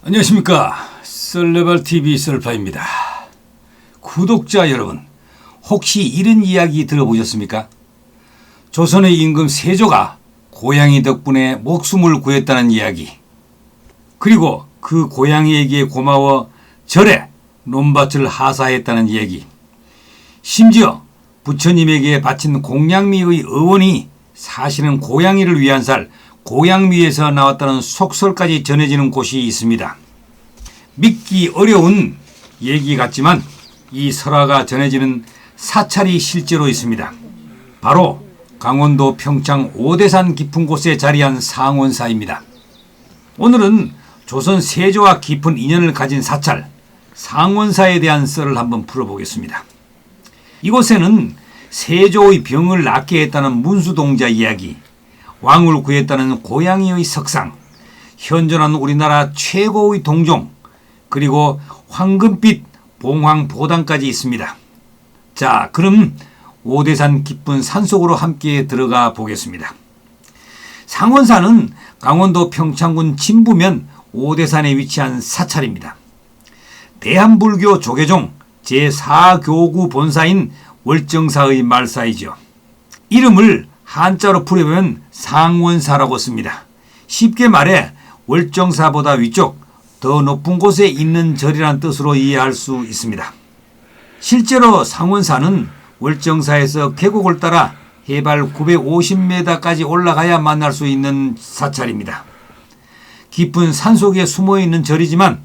안녕하십니까. 썰레발TV 썰파입니다. 구독자 여러분, 혹시 이런 이야기 들어보셨습니까? 조선의 임금 세조가 고양이 덕분에 목숨을 구했다는 이야기, 그리고 그 고양이에게 고마워 절에 논밭을 하사했다는 이야기, 심지어 부처님에게 바친 공양미의 어원이 사실은 고양이를 위한 살, 고양미에서 나왔다는 속설까지 전해지는 곳이 있습니다. 믿기 어려운 얘기 같지만 이 설화가 전해지는 사찰이 실제로 있습니다. 바로 강원도 평창 오대산 깊은 곳에 자리한 상원사입니다. 오늘은 조선 세조와 깊은 인연을 가진 사찰 상원사에 대한 썰을 한번 풀어보겠습니다. 이곳에는 세조의 병을 낫게 했다는 문수동자 이야기, 왕을 구했다는 고양이의 석상, 현존한 우리나라 최고의 동종, 그리고 황금빛 봉황보단까지 있습니다. 자, 그럼 오대산 깊은 산속으로 함께 들어가 보겠습니다. 상원사는 강원도 평창군 진부면 오대산에 위치한 사찰입니다. 대한불교 조계종 제4교구 본사인 월정사의 말사이죠. 이름을 한자로 풀이하면 상원사라고 씁니다. 쉽게 말해 월정사보다 위쪽, 더 높은 곳에 있는 절이라는 뜻으로 이해할 수 있습니다. 실제로 상원사는 월정사에서 계곡을 따라 해발 950m까지 올라가야 만날 수 있는 사찰입니다. 깊은 산속에 숨어있는 절이지만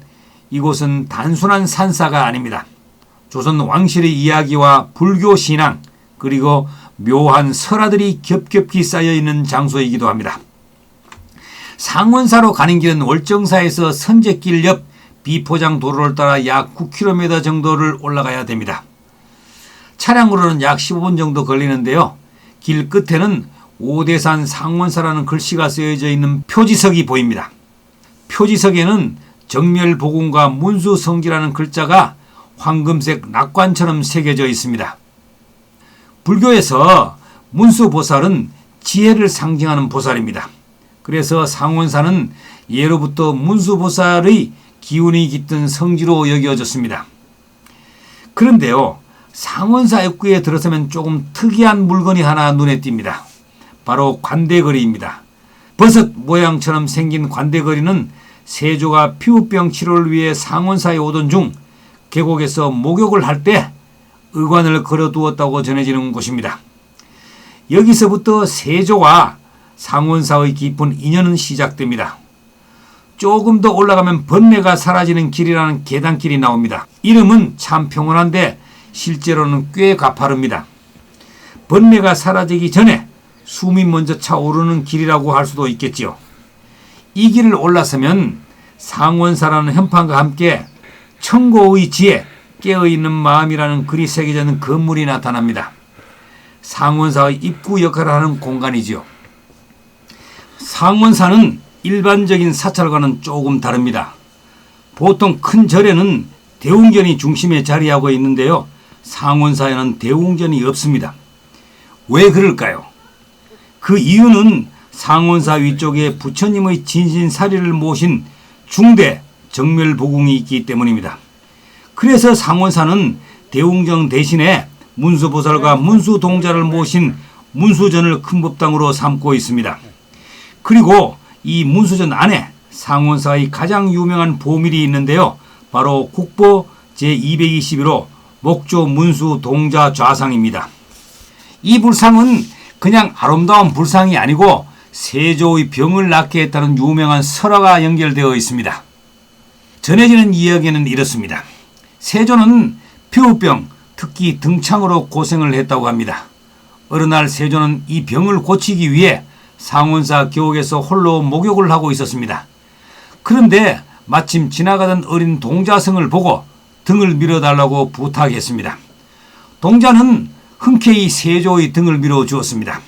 이곳은 단순한 산사가 아닙니다. 조선 왕실의 이야기와 불교 신앙, 그리고 묘한 설화들이 겹겹이 쌓여있는 장소이기도 합니다. 상원사로 가는 길은 월정사에서 선제길 옆 비포장 도로를 따라 약 9km 정도를 올라가야 됩니다. 차량으로는 약 15분 정도 걸리는데요. 길 끝에는 오대산 상원사라는 글씨가 쓰여져 있는 표지석이 보입니다. 표지석에는 정멸복음과 문수성지라는 글자가 황금색 낙관처럼 새겨져 있습니다. 불교에서 문수보살은 지혜를 상징하는 보살입니다. 그래서 상원사는 예로부터 문수보살의 기운이 깃든 성지로 여겨졌습니다. 그런데요, 상원사 입구에 들어서면 조금 특이한 물건이 하나 눈에 띕니다. 바로 관대거리입니다. 버섯 모양처럼 생긴 관대거리는 세조가 피부병 치료를 위해 상원사에 오던 중 계곡에서 목욕을 할 때 의관을 걸어두었다고 전해지는 곳입니다. 여기서부터 세조와 상원사의 깊은 인연은 시작됩니다. 조금 더 올라가면 번뇌가 사라지는 길이라는 계단길이 나옵니다. 이름은 참 평온한데 실제로는 꽤 가파릅니다. 번뇌가 사라지기 전에 숨이 먼저 차오르는 길이라고 할 수도 있겠지요. 이 길을 올라서면 상원사라는 현판과 함께 청고의 지혜, 깨어있는 마음이라는 글이 새겨져 있는 건물이 나타납니다. 상원사의 입구 역할을 하는 공간이지요. 상원사는 일반적인 사찰과는 조금 다릅니다. 보통 큰 절에는 대웅전이 중심에 자리하고 있는데요. 상원사에는 대웅전이 없습니다. 왜 그럴까요? 그 이유는 상원사 위쪽에 부처님의 진신사리를 모신 중대 정멸보궁이 있기 때문입니다. 그래서 상원사는 대웅전 대신에 문수보살과 문수동자를 모신 문수전을 큰 법당으로 삼고 있습니다. 그리고 이 문수전 안에 상원사의 가장 유명한 보밀이 있는데요. 바로 국보 제221호 목조 문수동자 좌상입니다. 이 불상은 그냥 아름다운 불상이 아니고 세조의 병을 낫게 했다는 유명한 설화가 연결되어 있습니다. 전해지는 이야기는 이렇습니다. 세조는 피부병, 특히 등창으로 고생을 했다고 합니다. 어느 날 세조는 이 병을 고치기 위해 상원사 계곡에서 홀로 목욕을 하고 있었습니다. 그런데 마침 지나가던 어린 동자승을 보고 등을 밀어달라고 부탁했습니다. 동자는 흔쾌히 세조의 등을 밀어주었습니다.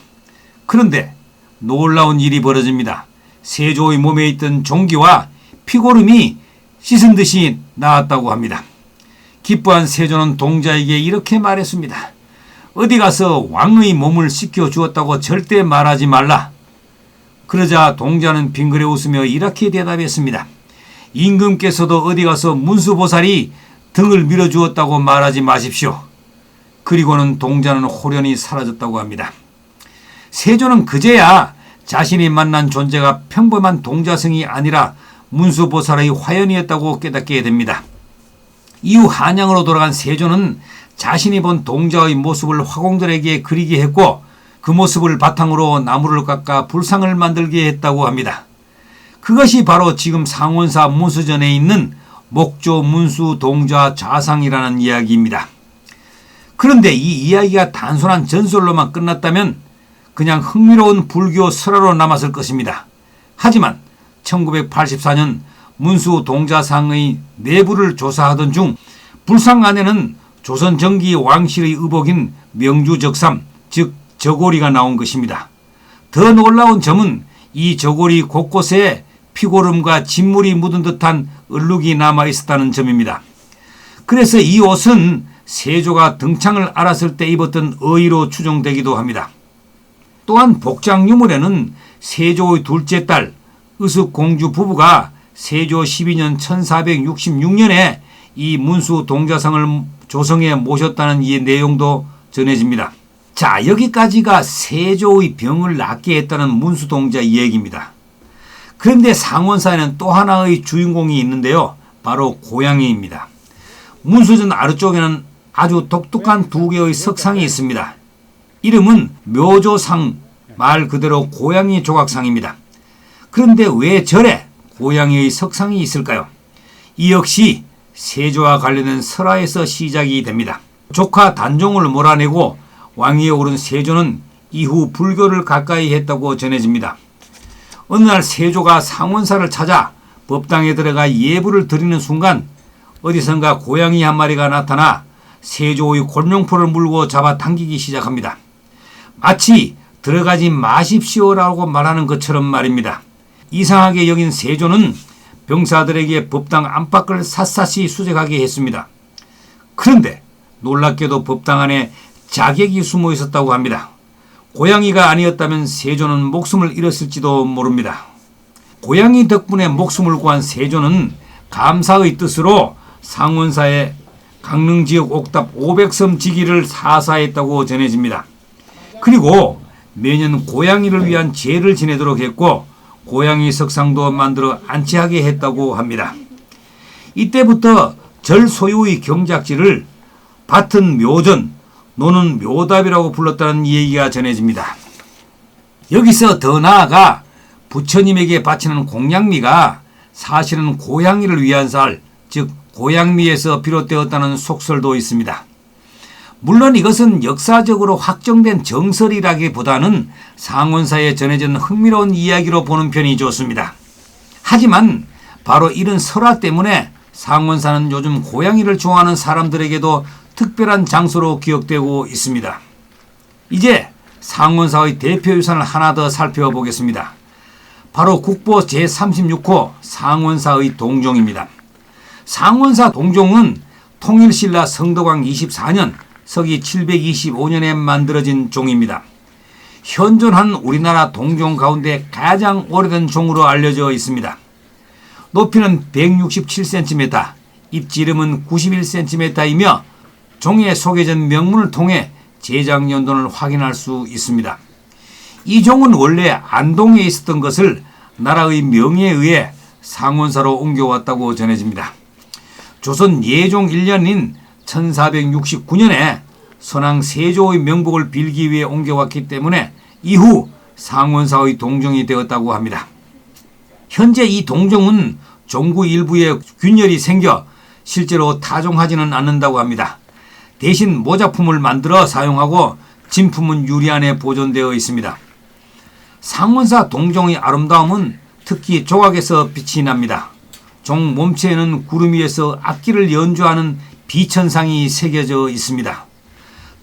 그런데 놀라운 일이 벌어집니다. 세조의 몸에 있던 종기와 피고름이 씻은 듯이 나았다고 합니다. 기뻐한 세조는 동자에게 이렇게 말했습니다. 어디 가서 왕의 몸을 씻겨 주었다고 절대 말하지 말라. 그러자 동자는 빙그레 웃으며 이렇게 대답했습니다. 임금께서도 어디 가서 문수보살이 등을 밀어주었다고 말하지 마십시오. 그리고는 동자는 호련히 사라졌다고 합니다. 세조는 그제야 자신이 만난 존재가 평범한 동자승이 아니라 문수보살의 화연이었다고 깨닫게 됩니다. 이후 한양으로 돌아간 세조는 자신이 본 동자의 모습을 화공들에게 그리게 했고 그 모습을 바탕으로 나무를 깎아 불상을 만들게 했다고 합니다. 그것이 바로 지금 상원사 문수전에 있는 목조 문수 동자 좌상이라는 이야기입니다. 그런데 이 이야기가 단순한 전설로만 끝났다면 그냥 흥미로운 불교 설화로 남았을 것입니다. 하지만 1984년 문수 동자상의 내부를 조사하던 중 불상 안에는 조선 정기 왕실의 의복인 명주적삼, 즉 저고리가 나온 것입니다. 더 놀라운 점은 이 저고리 곳곳에 피고름과 진물이 묻은 듯한 얼룩이 남아 있었다는 점입니다. 그래서 이 옷은 세조가 등창을 알았을 때 입었던 의의로 추정되기도 합니다. 또한 복장 유물에는 세조의 둘째 딸 의숙공주 부부가 세조 12년 1466년에 이 문수 동자상을 조성해 모셨다는 이 내용도 전해집니다. 자, 여기까지가 세조의 병을 낫게 했다는 문수 동자 이야기입니다. 그런데 상원사에는 또 하나의 주인공이 있는데요. 바로 고양이입니다. 문수전 아래쪽에는 아주 독특한 두 개의 석상이 있습니다. 이름은 묘조상, 말 그대로 고양이 조각상입니다. 그런데 왜 절에 고양이의 석상이 있을까요? 이 역시 세조와 관련된 설화에서 시작이 됩니다. 조카 단종을 몰아내고 왕위에 오른 세조는 이후 불교를 가까이 했다고 전해집니다. 어느 날 세조가 상원사를 찾아 법당에 들어가 예불을 드리는 순간 어디선가 고양이 한 마리가 나타나 세조의 골룡포를 물고 잡아당기기 시작합니다. 마치 들어가지 마십시오라고 말하는 것처럼 말입니다. 이상하게 여긴 세조는 병사들에게 법당 안팎을 샅샅이 수색하게 했습니다. 그런데 놀랍게도 법당 안에 자객이 숨어 있었다고 합니다. 고양이가 아니었다면 세조는 목숨을 잃었을지도 모릅니다. 고양이 덕분에 목숨을 구한 세조는 감사의 뜻으로 상원사에 강릉지역 옥탑 500섬 지기를 사사했다고 전해집니다. 그리고 매년 고양이를 위한 제를 지내도록 했고 고양이 석상도 만들어 안치하게 했다고 합니다. 이때부터 절 소유의 경작지를 밭은 묘전, 노는 묘답이라고 불렀다는 얘기가 전해집니다. 여기서 더 나아가 부처님에게 바치는 공양미가 사실은 고양이를 위한 살, 즉 고양미에서 비롯되었다는 속설도 있습니다. 물론 이것은 역사적으로 확정된 정설이라기보다는 상원사에 전해진 흥미로운 이야기로 보는 편이 좋습니다. 하지만 바로 이런 설화 때문에 상원사는 요즘 고양이를 좋아하는 사람들에게도 특별한 장소로 기억되고 있습니다. 이제 상원사의 대표유산을 하나 더 살펴보겠습니다. 바로 국보 제36호 상원사의 동종입니다. 상원사 동종은 통일신라 성덕왕 24년 서기 725년에 만들어진 종입니다. 현존한 우리나라 동종 가운데 가장 오래된 종으로 알려져 있습니다. 높이는 167cm, 입지름은 91cm이며 종에 소개된 명문을 통해 제작 연도를 확인할 수 있습니다. 이 종은 원래 안동에 있었던 것을 나라의 명의에 의해 상원사로 옮겨왔다고 전해집니다. 조선 예종 1년인 1469년에 선왕 세조의 명복을 빌기 위해 옮겨왔기 때문에 이후 상원사의 동종이 되었다고 합니다. 현재 이 동종은 종구 일부에 균열이 생겨 실제로 타종하지는 않는다고 합니다. 대신 모작품을 만들어 사용하고 진품은 유리 안에 보존되어 있습니다. 상원사 동종의 아름다움은 특히 조각에서 빛이 납니다. 종 몸체에는 구름 위에서 악기를 연주하는 비천상이 새겨져 있습니다.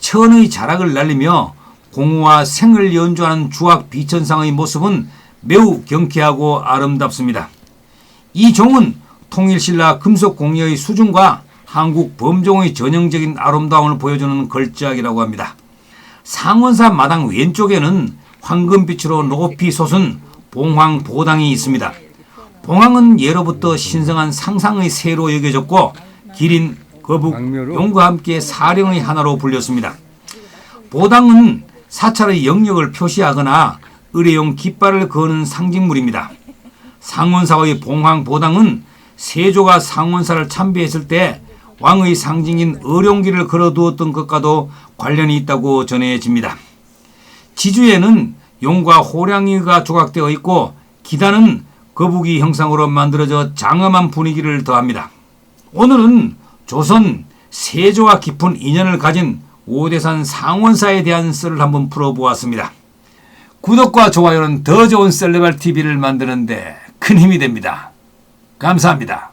천의 자락을 날리며 공우와 생을 연주하는 주악 비천상의 모습은 매우 경쾌하고 아름답습니다. 이 종은 통일신라 금속공예의 수준과 한국 범종의 전형적인 아름다움을 보여주는 걸작이라고 합니다. 상원사 마당 왼쪽에는 황금빛으로 높이 솟은 봉황보당이 있습니다. 봉황은 예로부터 신성한 상상의 새로 여겨졌고 기린, 거북, 용과 함께 사령의 하나로 불렸습니다. 보당은 사찰의 영역을 표시하거나 의례용 깃발을 거는 상징물입니다. 상원사의 봉황 보당은 세조가 상원사를 참배했을 때 왕의 상징인 어룡기를 걸어두었던 것과도 관련이 있다고 전해집니다. 지주에는 용과 호랑이가 조각되어 있고 기단은 거북이 형상으로 만들어져 장엄한 분위기를 더합니다. 오늘은 조선 세조와 깊은 인연을 가진 오대산 상원사에 대한 썰을 한번 풀어보았습니다. 구독과 좋아요는 더 좋은 썰레발 TV를 만드는데 큰 힘이 됩니다. 감사합니다.